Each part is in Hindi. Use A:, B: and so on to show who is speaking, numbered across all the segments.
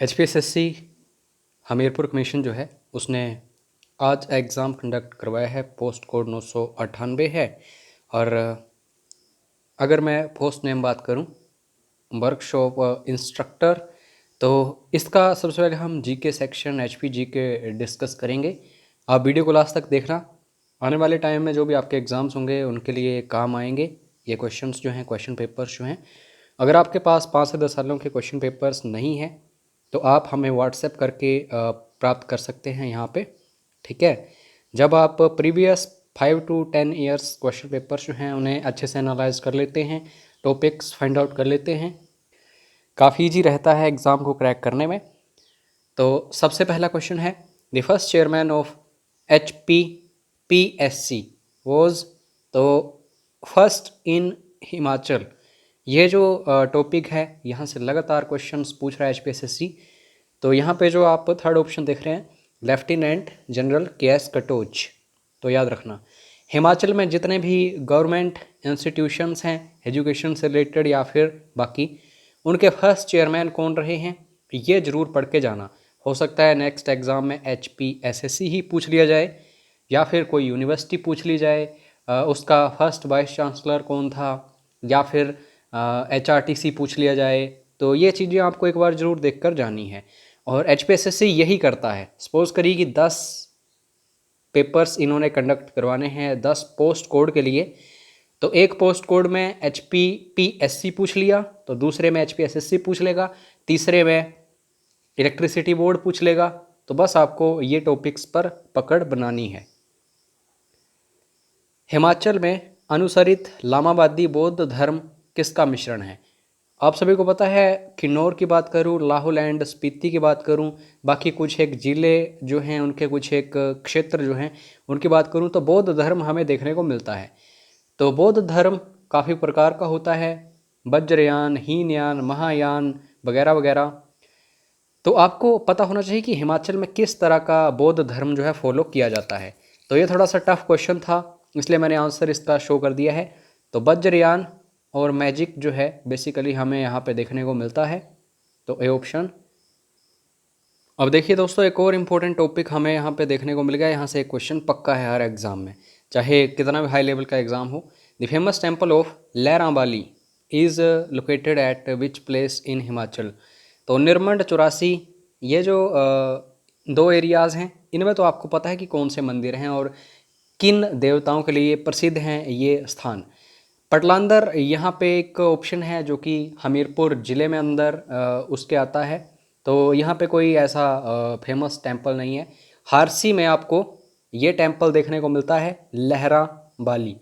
A: HPSSC हमीरपुर कमीशन जो है उसने आज एग्ज़ाम कंडक्ट करवाया है। पोस्ट कोड 998 है। और अगर मैं पोस्ट नेम बात करूं, वर्कशॉप इंस्ट्रक्टर, तो इसका सबसे पहले हम GK section HP GK discuss करेंगे। आप वीडियो को लास्ट तक देखना। आने वाले टाइम में जो भी आपके एग्ज़ाम्स होंगे उनके लिए काम आएंगे ये क्वेश्चंस जो हैं, क्वेश्चन पेपर्स जो हैं। अगर आपके पास 5 से 10 सालों के क्वेश्चन पेपर्स नहीं हैं तो आप हमें व्हाट्सएप करके प्राप्त कर सकते हैं यहाँ पे, ठीक है। जब आप previous 5 to 10 years question papers जो हैं उन्हें अच्छे से एनालाइज कर लेते हैं, टॉपिक्स फाइंड आउट कर लेते हैं, काफ़ी ईजी रहता है एग्ज़ाम को क्रैक करने में। तो सबसे पहला क्वेश्चन है, the first chairman of HPPSC was, तो फर्स्ट इन हिमाचल। ये जो टॉपिक है यहाँ से लगातार क्वेश्चंस पूछ रहा है HPSSC। तो यहाँ पे जो आप थर्ड ऑप्शन देख रहे हैं, लेफ्टिनेंट जनरल KS कटोच। तो याद रखना, हिमाचल में जितने भी गवर्नमेंट इंस्टीट्यूशंस हैं एजुकेशन से रिलेटेड या फिर बाकी, उनके फर्स्ट चेयरमैन कौन रहे हैं ये ज़रूर पढ़ के जाना। हो सकता है नेक्स्ट एग्ज़ाम में HPSSC ही पूछ लिया जाए या फिर कोई यूनिवर्सिटी पूछ ली जाए, उसका फर्स्ट वाइस चांसलर कौन था, या फिर HRTC पूछ लिया जाए। तो ये चीज़ें आपको एक बार ज़रूर देख कर जानी है। और HPSSC यही करता है। सपोज़ करिए कि 10 पेपर्स इन्होंने कंडक्ट करवाने हैं 10 पोस्ट कोड के लिए। तो एक पोस्ट कोड में HPPSC पूछ लिया, तो दूसरे में HPSSC पूछ लेगा, तीसरे में इलेक्ट्रिसिटी बोर्ड पूछ लेगा। तो बस आपको ये टॉपिक्स पर पकड़ बनानी है। हिमाचल में अनुसरित लामाबादी बौद्ध धर्म किसका मिश्रण है? आप सभी को पता है, किन्नौर की बात करूं, लाहौल एंड स्पीति की बात करूं, बाकी कुछ एक ज़िले जो हैं उनके कुछ एक क्षेत्र जो हैं उनकी बात करूं, तो बौद्ध धर्म हमें देखने को मिलता है। तो बौद्ध धर्म काफ़ी प्रकार का होता है, वज्रयान, हीनयान, महायान वगैरह वगैरह। तो आपको पता होना चाहिए कि हिमाचल में किस तरह का बौद्ध धर्म जो है फॉलो किया जाता है। तो ये थोड़ा सा टफ क्वेश्चन था, इसलिए मैंने आंसर इसका शो कर दिया है। तो वज्रयान और मैजिक जो है बेसिकली हमें यहाँ पे देखने को मिलता है, तो ए ऑप्शन। अब देखिए दोस्तों, एक और इम्पोर्टेंट टॉपिक हमें यहाँ पे देखने को मिल गया। यहाँ से एक क्वेश्चन पक्का है हर एग्जाम में, चाहे कितना भी हाई लेवल का एग्जाम हो। The famous temple of Lairabali is located at which place in Himachal? तो निरमंड, चौरासी, ये जो दो एरियाज़ हैं, इनमें तो आपको पता है कि कौन से मंदिर हैं और किन देवताओं के लिए प्रसिद्ध हैं ये स्थान। पटलांदर यहाँ पे एक ऑप्शन है जो कि हमीरपुर ज़िले में अंदर उसके आता है। तो यहाँ पे कोई ऐसा फेमस टेम्पल नहीं है। हारसी में आपको ये टेम्पल देखने को मिलता है, लहरा बाली।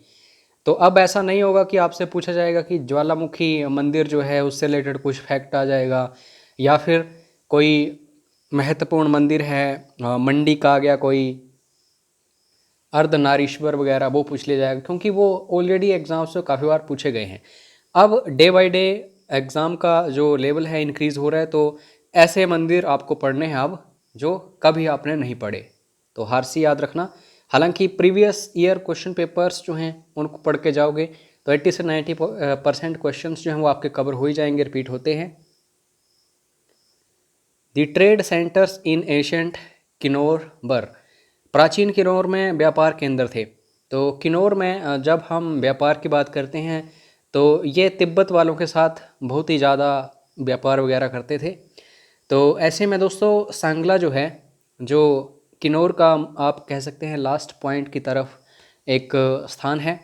A: तो अब ऐसा नहीं होगा कि आपसे पूछा जाएगा कि ज्वालामुखी मंदिर जो है उससे रिलेटेड कुछ फैक्ट आ जाएगा, या फिर कोई महत्वपूर्ण मंदिर है मंडी का आ गया, कोई अर्धनारीश्वर वगैरह, वो पूछ लिया जाएगा, क्योंकि वो ऑलरेडी एग्जाम्स में काफ़ी बार पूछे गए हैं। अब डे बाय डे एग्ज़ाम का जो लेवल है इंक्रीज़ हो रहा है, तो ऐसे मंदिर आपको पढ़ने हैं अब जो कभी आपने नहीं पढ़े। तो हारसी याद रखना। हालांकि प्रीवियस ईयर क्वेश्चन पेपर्स जो हैं उनको पढ़ के जाओगे तो 80 से 90% क्वेश्चन जो हैं वो आपके कवर हो ही जाएंगे, रिपीट होते हैं। The trade centres in ancient Kinnaur were, प्राचीन किन्नौर में व्यापार केंद्र थे। तो किन्नौर में जब हम व्यापार की बात करते हैं तो ये तिब्बत वालों के साथ बहुत ही ज़्यादा व्यापार वगैरह करते थे। तो ऐसे में दोस्तों सांगला जो है, जो किन्नौर का आप कह सकते हैं लास्ट पॉइंट की तरफ एक स्थान है,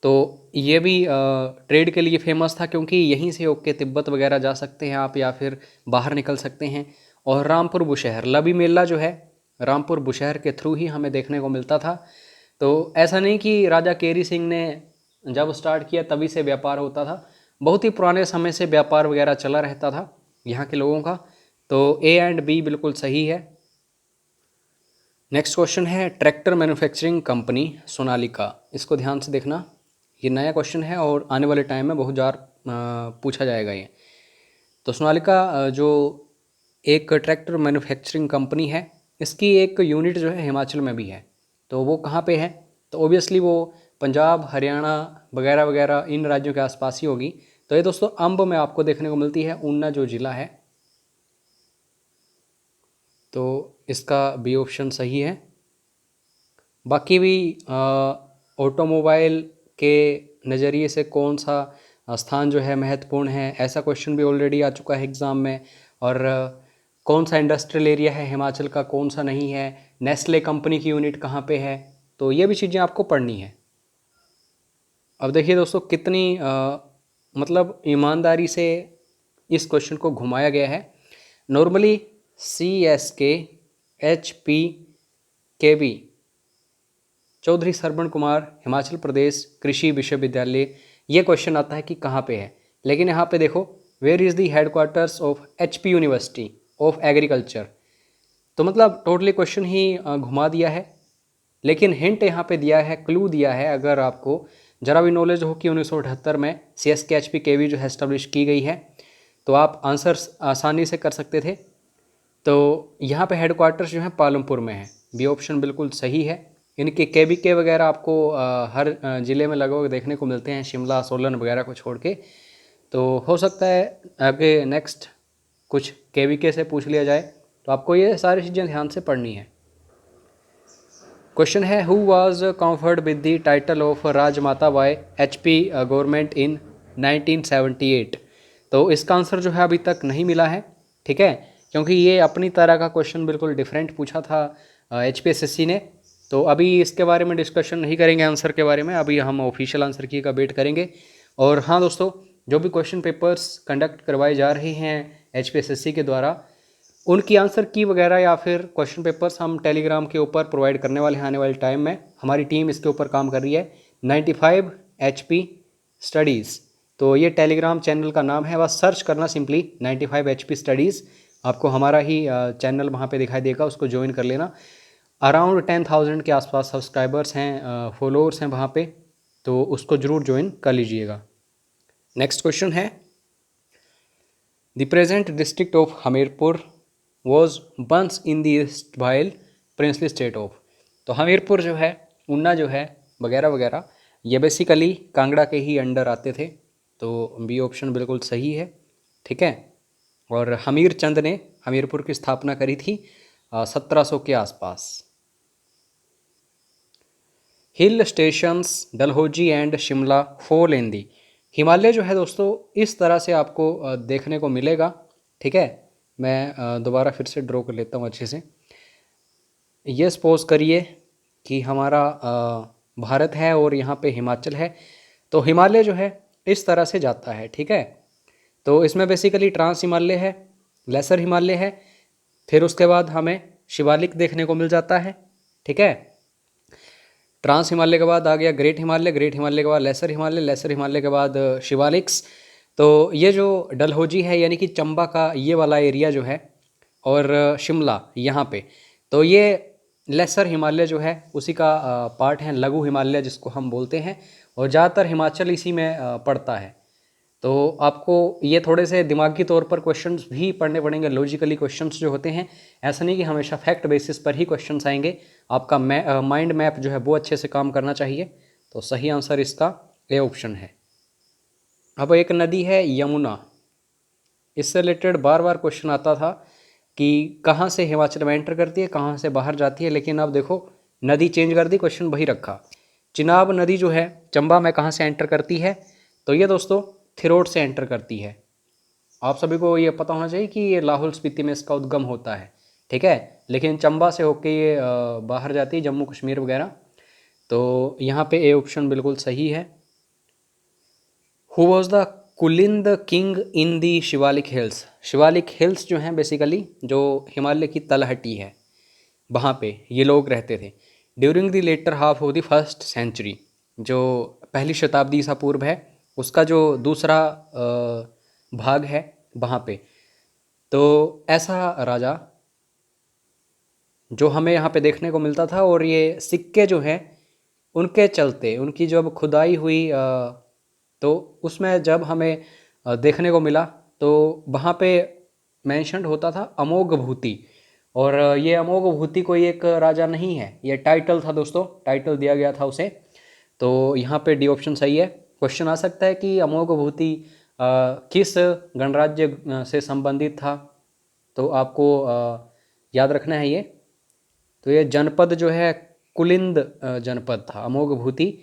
A: तो ये भी ट्रेड के लिए फेमस था, क्योंकि यहीं से होके तिब्बत वगैरह जा सकते हैं आप, या फिर बाहर निकल सकते हैं। और रामपुर बुशहर, लबी मेला जो है रामपुर बुशहर के थ्रू ही हमें देखने को मिलता था। तो ऐसा नहीं कि राजा केरी सिंह ने जब स्टार्ट किया तभी से व्यापार होता था, बहुत ही पुराने समय से व्यापार वगैरह चला रहता था यहाँ के लोगों का। तो ए एंड बी बिल्कुल सही है। नेक्स्ट क्वेश्चन है, ट्रैक्टर मैन्युफैक्चरिंग कंपनी सोनालिका, इसको ध्यान से देखना, ये नया क्वेश्चन है और आने वाले टाइम में बहुत ज़्यादा पूछा जाएगा ये। तो सोनालिका जो एक ट्रैक्टर मैन्युफैक्चरिंग कंपनी है, इसकी एक यूनिट जो है हिमाचल में भी है। तो वो कहाँ पे है? तो ओबियसली वो पंजाब, हरियाणा वगैरह वगैरह इन राज्यों के आसपास ही होगी। तो ये दोस्तों अंब में आपको देखने को मिलती है, ऊना जो ज़िला है। तो इसका बी ऑप्शन सही है। बाकी भी ऑटोमोबाइल के नज़रिए से कौन सा स्थान जो है महत्वपूर्ण है, ऐसा क्वेश्चन भी ऑलरेडी आ चुका है एग्ज़ाम में। और कौन सा इंडस्ट्रियल एरिया है हिमाचल का, कौन सा नहीं है, नेस्ले कंपनी की यूनिट कहाँ पे है, तो ये भी चीज़ें आपको पढ़नी है। अब देखिए दोस्तों कितनी मतलब ईमानदारी से इस क्वेश्चन को घुमाया गया है। Normally CSK HP KB Chaudhary Sarwan Kumar Himachal Pradesh कृषि विश्वविद्यालय, ये क्वेश्चन आता है कि कहाँ पे है। लेकिन यहाँ पे देखो, where is the headquarters of HP university of agriculture. तो मतलब टोटली क्वेश्चन ही घुमा दिया है। लेकिन हिंट यहाँ पे दिया है, क्लू दिया है। अगर आपको जरा भी नॉलेज हो कि 1978 में CSK HP KB जो है एस्टेब्लिश की गई है, तो आप आंसर आसानी से कर सकते थे। तो यहाँ पे हेडक्वार्टर्स जो है पालमपुर में है, बी ऑप्शन बिल्कुल सही है। इनके KBK वगैरह आपको हर ज़िले में लगभग देखने को मिलते हैं, शिमला सोलन वगैरह को छोड़ के। तो हो सकता है आगे नेक्स्ट कुछ KBK से पूछ लिया जाए, तो आपको ये सारी चीज़ें ध्यान से पढ़नी है। क्वेश्चन है, who was conferred with the title of Rajmata by HP government in 1978। तो इसका आंसर जो है अभी तक नहीं मिला है, ठीक है, क्योंकि ये अपनी तरह का क्वेश्चन बिल्कुल डिफरेंट पूछा था HPSSC ने। तो अभी इसके बारे में डिस्कशन नहीं करेंगे आंसर के बारे में, अभी हम ऑफिशियल आंसर की का वेट करेंगे। और हाँ दोस्तों, जो भी क्वेश्चन पेपर्स कंडक्ट करवाए जा रहे हैं HPSSC के द्वारा, उनकी आंसर की वगैरह या फिर क्वेश्चन पेपर्स हम टेलीग्राम के ऊपर प्रोवाइड करने वाले हैं आने वाले टाइम में। हमारी टीम इसके ऊपर काम कर रही है, 95 HP स्टडीज़। तो ये टेलीग्राम चैनल का नाम है, बस सर्च करना सिंपली 95 HP स्टडीज़, आपको हमारा ही चैनल वहाँ पे दिखाई देगा, उसको ज्वाइन कर लेना। अराउंड 10,000 के आसपास सब्सक्राइबर्स हैं, फॉलोअर्स हैं वहाँ पे, तो उसको ज़रूर ज्वाइन कर लीजिएगा। नेक्स्ट क्वेश्चन है, the present district of Hamirpur was once in the east princely state of. तो हमीरपुर जो है, ऊना जो है, वगैरह वगैरह, ये बेसिकली कांगड़ा के ही अंडर आते थे। तो बी ऑप्शन बिल्कुल सही है, ठीक है। और हमीर चंद ने हमीरपुर की स्थापना करी थी 1700 के आसपास। Hill stations Dalhousie and Shimla fall in the. Himalaya जो है दोस्तों इस तरह से आपको देखने को मिलेगा, ठीक है। मैं दोबारा फिर से ड्रॉ कर लेता हूँ अच्छे से। ये सपोज करिए कि हमारा भारत है और यहाँ पे हिमाचल है, तो हिमालय जो है इस तरह से जाता है, ठीक है। तो इसमें बेसिकली ट्रांस हिमालय है, लेसर हिमालय है, फिर उसके बाद हमें शिवालिक देखने को मिल जाता है, ठीक है। ट्रांस हिमालय के बाद आ गया ग्रेट हिमालय, ग्रेट हिमालय के बाद लेसर हिमालय, लेसर हिमालय के बाद शिवालिक्स। तो ये जो डलहौजी है यानी कि चंबा का ये वाला एरिया जो है, और शिमला यहाँ पे, तो ये लेसर हिमालय जो है उसी का पार्ट है, लघु हिमालय जिसको हम बोलते हैं, और ज़्यादातर हिमाचल इसी में पड़ता है। तो आपको ये थोड़े से दिमागी तौर पर क्वेश्चंस भी पढ़ने पड़ेंगे, लॉजिकली क्वेश्चंस जो होते हैं। ऐसा नहीं कि हमेशा फैक्ट बेसिस पर ही क्वेश्चंस आएंगे, आपका माइंड मैप जो है वो अच्छे से काम करना चाहिए। तो सही आंसर इसका ए ऑप्शन है। अब एक नदी है यमुना, इससे रिलेटेड बार बार क्वेश्चन आता था कि कहाँ से हिमाचल में एंटर करती है, कहाँ से बाहर जाती है, लेकिन अब देखो नदी चेंज कर दी, क्वेश्चन वही रखा। चिनाब नदी जो है चंबा में कहाँ से एंटर करती है, तो ये दोस्तों थिरोट से एंटर करती है। आप सभी को ये पता होना चाहिए कि ये लाहौल स्पीति में इसका उद्गम होता है, ठीक है, लेकिन चंबा से होके ये बाहर जाती है, जम्मू कश्मीर वगैरह। तो यहाँ पे ए ऑप्शन बिल्कुल सही है। Who was the Kulinda king in the Shivalik hills. Shivalik hills जो हैं बेसिकली जो हिमालय की तलहटी है, वहाँ पे ये लोग रहते थे। During the latter half of the first century, जो पहली शताब्दी ईसा पूर्व है उसका जो दूसरा भाग है वहाँ पे, तो ऐसा राजा जो हमें यहाँ पे देखने को मिलता था। और ये सिक्के जो हैं उनके चलते, उनकी जब खुदाई हुई तो उसमें जब हमें देखने को मिला, तो वहाँ पे मेंशन्ड होता था अमोघ भूति। और ये अमोघ भूति कोई एक राजा नहीं है, ये टाइटल था दोस्तों, टाइटल दिया गया था उसे। तो यहाँ पे डी ऑप्शन सही है। क्वेश्चन आ सकता है कि अमोघ भूति किस गणराज्य से संबंधित था, तो आपको याद रखना है ये। तो ये जनपद जो है कुलिंद जनपद था, अमोघभूति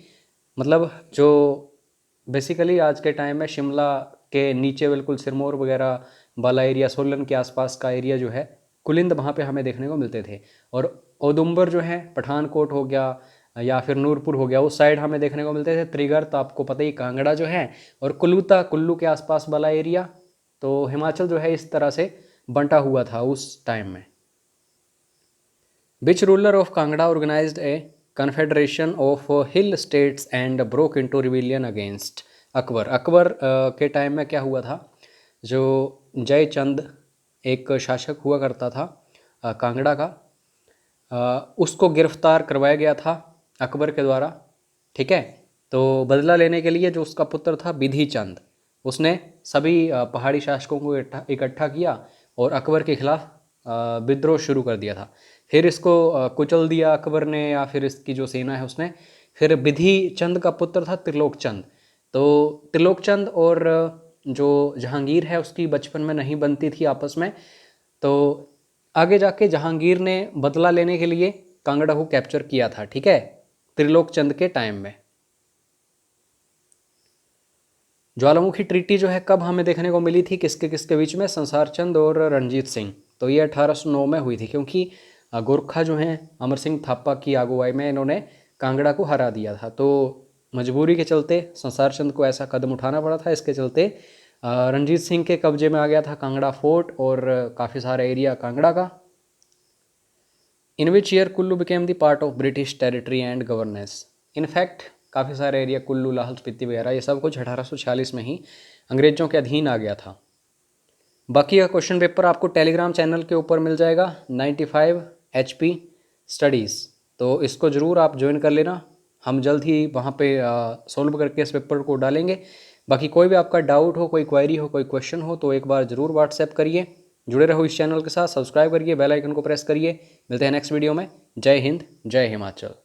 A: मतलब जो बेसिकली आज के टाइम में शिमला के नीचे बिल्कुल सिरमौर वगैरह वाला एरिया, सोलन के आसपास का एरिया जो है कुलिंद, वहाँ पे हमें देखने को मिलते थे। और औदुंबर जो है पठानकोट हो गया या फिर नूरपुर हो गया, उस साइड हमें देखने को मिलते थे। त्रिगर्त तो आपको पता ही, कांगड़ा जो है, और कुल्लूता, कुल्लू के आसपास वाला एरिया। तो हिमाचल जो है इस तरह से बंटा हुआ था उस टाइम में। Which ruler of Kangra organised a confederation of hill states and broke into rebellion against Akbar. Akbar के टाइम में क्या हुआ था, जो जयचंद एक शासक हुआ करता था कांगड़ा का, उसको गिरफ्तार करवाया गया था अकबर के द्वारा, ठीक है। तो बदला लेने के लिए जो उसका पुत्र था विधि चंद, उसने सभी पहाड़ी शासकों को इकट्ठा किया और अकबर के खिलाफ विद्रोह शुरू कर दिया था। फिर इसको कुचल दिया अकबर ने, या फिर इसकी जो सेना है उसने। फिर विधि चंद का पुत्र था त्रिलोक चंद। तो त्रिलोक चंद और जो जहांगीर है उसकी बचपन में नहीं बनती थी आपस में। तो आगे जाके जहांगीर ने बदला लेने के लिए कांगड़ा को कैप्चर किया था, ठीक है, त्रिलोक चंद के टाइम में। ज्वालामुखी ट्रीटी जो है कब हमें देखने को मिली थी, किसके किसके बीच में, संसार चंद और रणजीत सिंह। तो ये 1809 में हुई थी, क्योंकि गोरखा जो हैं अमर सिंह थापा की अगुवाई में इन्होंने कांगड़ा को हरा दिया था। तो मजबूरी के चलते संसार चंद को ऐसा कदम उठाना पड़ा था। इसके चलते रणजीत सिंह के कब्जे में आ गया था कांगड़ा फोर्ट और काफ़ी सारा एरिया कांगड़ा का। In which year Kullu became the part of British territory and governance. In fact काफ़ी सारे एरिया कुल्लू, लाहौल स्पीति वगैरह, ये सब कुछ 1846 में ही अंग्रेज़ों के अधीन आ गया था। बाकी का क्वेश्चन पेपर आपको टेलीग्राम चैनल के ऊपर मिल जाएगा, 95 HP स्टडीज़। तो इसको ज़रूर आप ज्वाइन कर लेना, हम जल्द ही वहाँ पे सॉल्व करके इस पेपर को डालेंगे। बाकी कोई भी आपका डाउट हो, कोई क्वेरी हो, कोई क्वेश्चन हो, तो एक बार ज़रूर व्हाट्सएप करिए। जुड़े रहो इस चैनल के साथ, सब्सक्राइब करिए, बेल आइकन को प्रेस करिए। मिलते हैं नेक्स्ट वीडियो में। जय हिंद, जय हिमाचल।